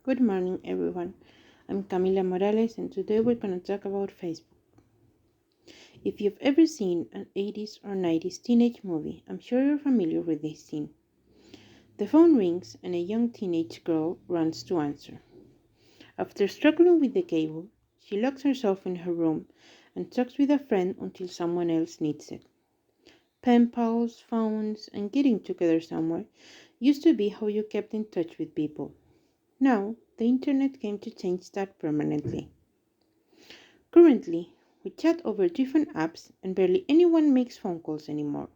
Good morning, everyone. I'm Camila Morales, and today we're going to talk about Facebook. If you've ever seen an 80s or 90s teenage movie, I'm sure you're familiar with this scene. The phone rings, and a young teenage girl runs to answer. After struggling with the cable, she locks herself in her room and talks with a friend until someone else needs it. Pen pals, phones, and getting together somewhere used to be how you kept in touch with people. Now, the internet came to change that permanently. Currently, we chat over different apps and barely anyone makes phone calls anymore.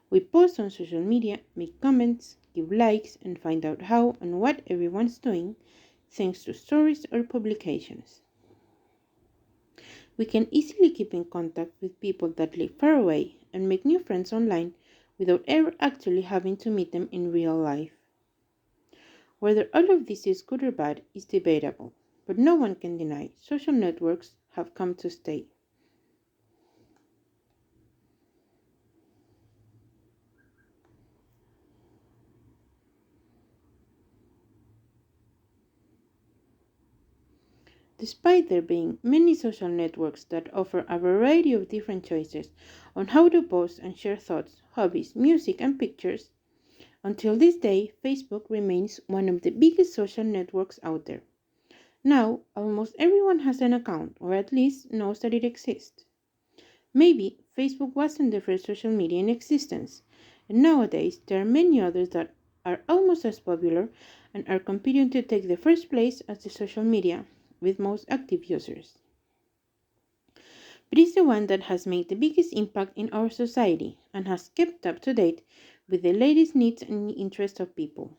We post on social media, make comments, give likes, and find out how and what everyone's doing thanks to stories or publications. We can easily keep in contact with people that live far away and make new friends online without ever actually having to meet them in real life. Whether all of this is good or bad is debatable, but no one can deny social networks have come to stay. Despite there being many social networks that offer a variety of different choices on how to post and share thoughts, hobbies, music, and pictures, until this day, Facebook remains one of the biggest social networks out there. Now, almost everyone has an account, or at least knows that it exists. Maybe Facebook wasn't the first social media in existence, and nowadays there are many others that are almost as popular and are competing to take the first place as the social media with most active users. But it's the one that has made the biggest impact in our society and has kept up to date with the latest needs and interests of people.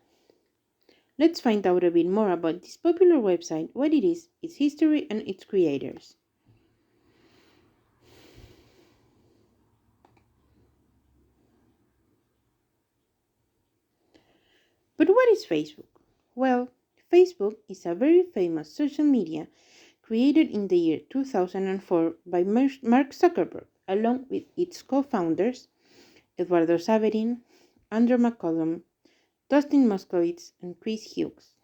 Let's find out a bit more about this popular website, what it is, its history, and its creators. But what is Facebook? Well, Facebook is a very famous social media created in the year 2004 by Mark Zuckerberg, along with its co founders Eduardo Saverin, Andrew McCollum, Dustin Moskovitz, and Chris Hughes.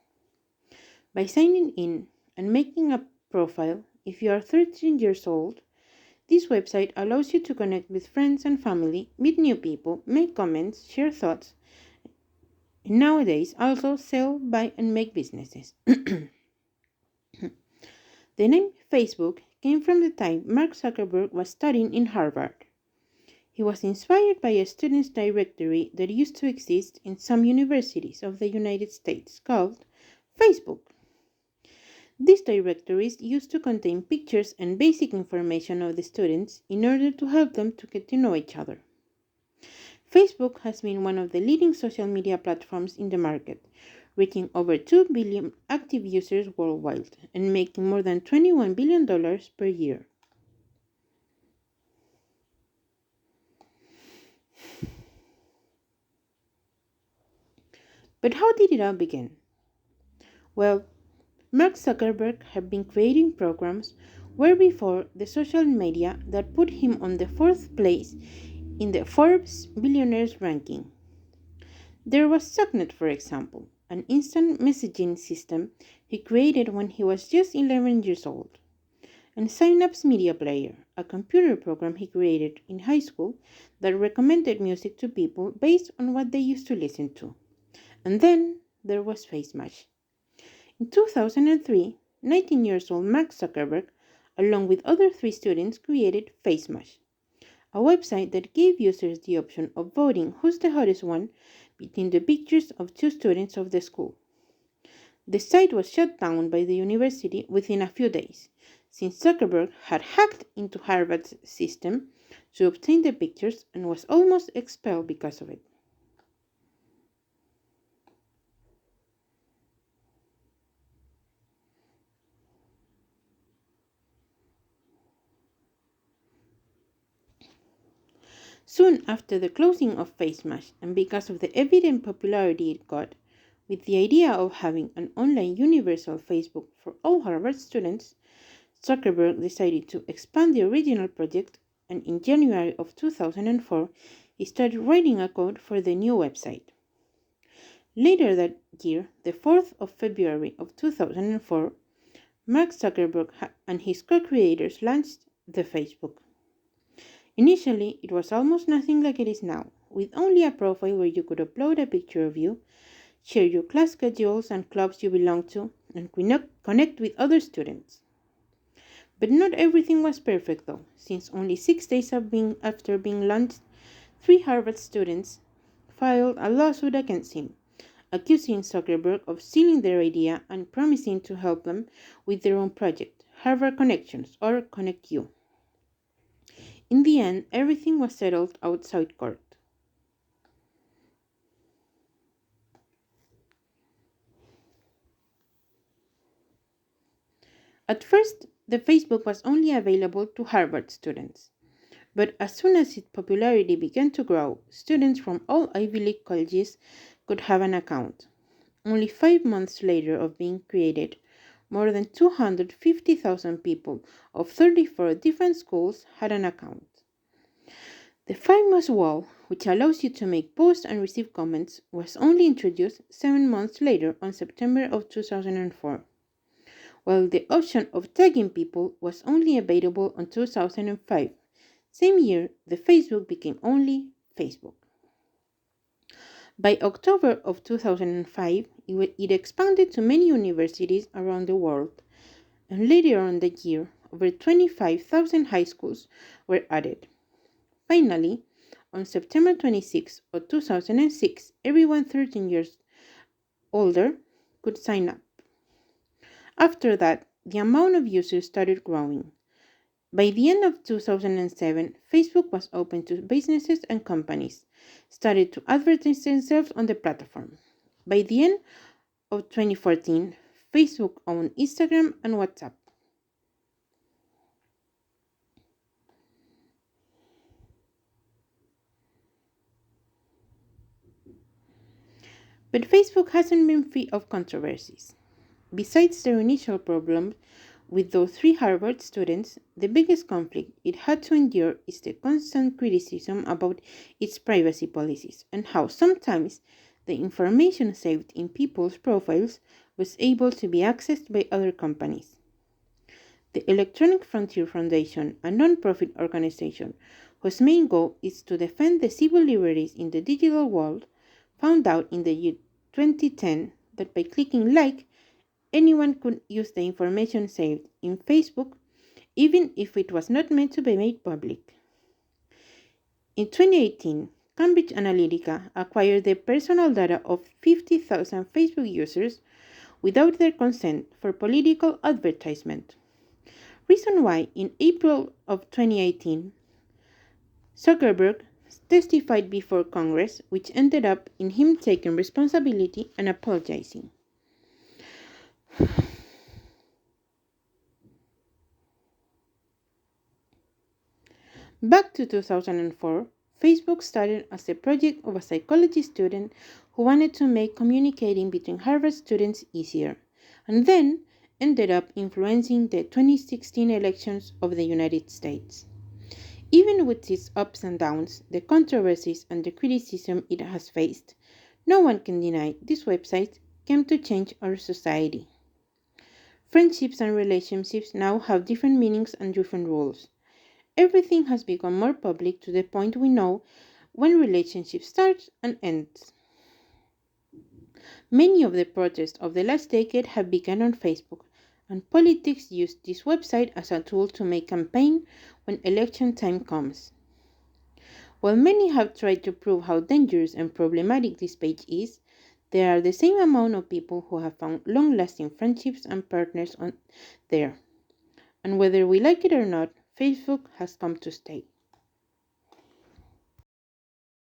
By signing in and making a profile, if you are 13 years old, this website allows you to connect with friends and family, meet new people, make comments, share thoughts, and nowadays also sell, buy, and make businesses. The name Facebook came from the time Mark Zuckerberg was studying in Harvard. He was inspired by a student's directory that used to exist in some universities of the United States called Facebook. These directories used to contain pictures and basic information of the students in order to help them to get to know each other. Facebook has been one of the leading social media platforms in the market, reaching over 2 billion active users worldwide and making more than $21 billion per year. But how did it all begin? Well, Mark Zuckerberg had been creating programs where before the social media that put him on the fourth place in the Forbes billionaires ranking. There was Subnet, for example, an instant messaging system he created when he was just 11 years old, and Synapse Media Player, a computer program he created in high school that recommended music to people based on what they used to listen to. And then there was FaceMash. In 2003, 19 years old Mark Zuckerberg, along with other three students, created FaceMash, a website that gave users the option of voting who's the hottest one between the pictures of two students of the school. The site was shut down by the university within a few days, since Zuckerberg had hacked into Harvard's system to obtain the pictures and was almost expelled because of it. Soon after the closing of FaceMash, and because of the evident popularity it got, with the idea of having an online universal Facebook for all Harvard students, Zuckerberg decided to expand the original project, and in January of 2004, he started writing a code for the new website. Later that year, the 4th of February of 2004, Mark Zuckerberg and his co-creators launched the Facebook. Initially, it was almost nothing like it is now, with only a profile where you could upload a picture of you, share your class schedules and clubs you belong to, and connect with other students. But not everything was perfect though, since only 6 days after being launched, 3 Harvard students filed a lawsuit against him, accusing Zuckerberg of stealing their idea and promising to help them with their own project, Harvard Connections, or Connect You. In the end, everything was settled outside court. At first, the Facebook was only available to Harvard students. But as soon as its popularity began to grow, students from all Ivy League colleges could have an account. Only 5 months later of being created, more than 250,000 people of 34 different schools had an account. The famous wall, which allows you to make posts and receive comments, was only introduced 7 months later on September of 2004, while the option of tagging people was only available in 2005. Same year, the Facebook became only Facebook. By October of 2005, it expanded to many universities around the world, and later on that year, over 25,000 high schools were added. Finally, on September 26 of 2006, everyone 13 years older could sign up. After that, the amount of users started growing. By the end of 2007, Facebook was open to businesses and companies started to advertise themselves on the platform. By the end of 2014, Facebook owned Instagram and WhatsApp. But Facebook hasn't been free of controversies. Besides their initial problems with those 3 Harvard students, the biggest conflict it had to endure is the constant criticism about its privacy policies and how sometimes the information saved in people's profiles was able to be accessed by other companies. The Electronic Frontier Foundation, a non-profit organization whose main goal is to defend the civil liberties in the digital world, found out in the year 2010 that by clicking like, anyone could use the information saved in Facebook, even if it was not meant to be made public. In 2018, Cambridge Analytica acquired the personal data of 50,000 Facebook users without their consent for political advertisement. Reason why, in April of 2018, Zuckerberg testified before Congress, which ended up in him taking responsibility and apologizing. Back to 2004, Facebook started as a project of a psychology student who wanted to make communicating between Harvard students easier, and then ended up influencing the 2016 elections of the United States. Even with its ups and downs, the controversies and the criticism it has faced, no one can deny this website came to change our society. Friendships and relationships now have different meanings and different rules. Everything has become more public to the point we know when relationships start and end. Many of the protests of the last decade have begun on Facebook, and politics use this website as a tool to make campaign when election time comes. While many have tried to prove how dangerous and problematic this page is, there are the same amount of people who have found long-lasting friendships and partners on there. And whether we like it or not, Facebook has come to stay.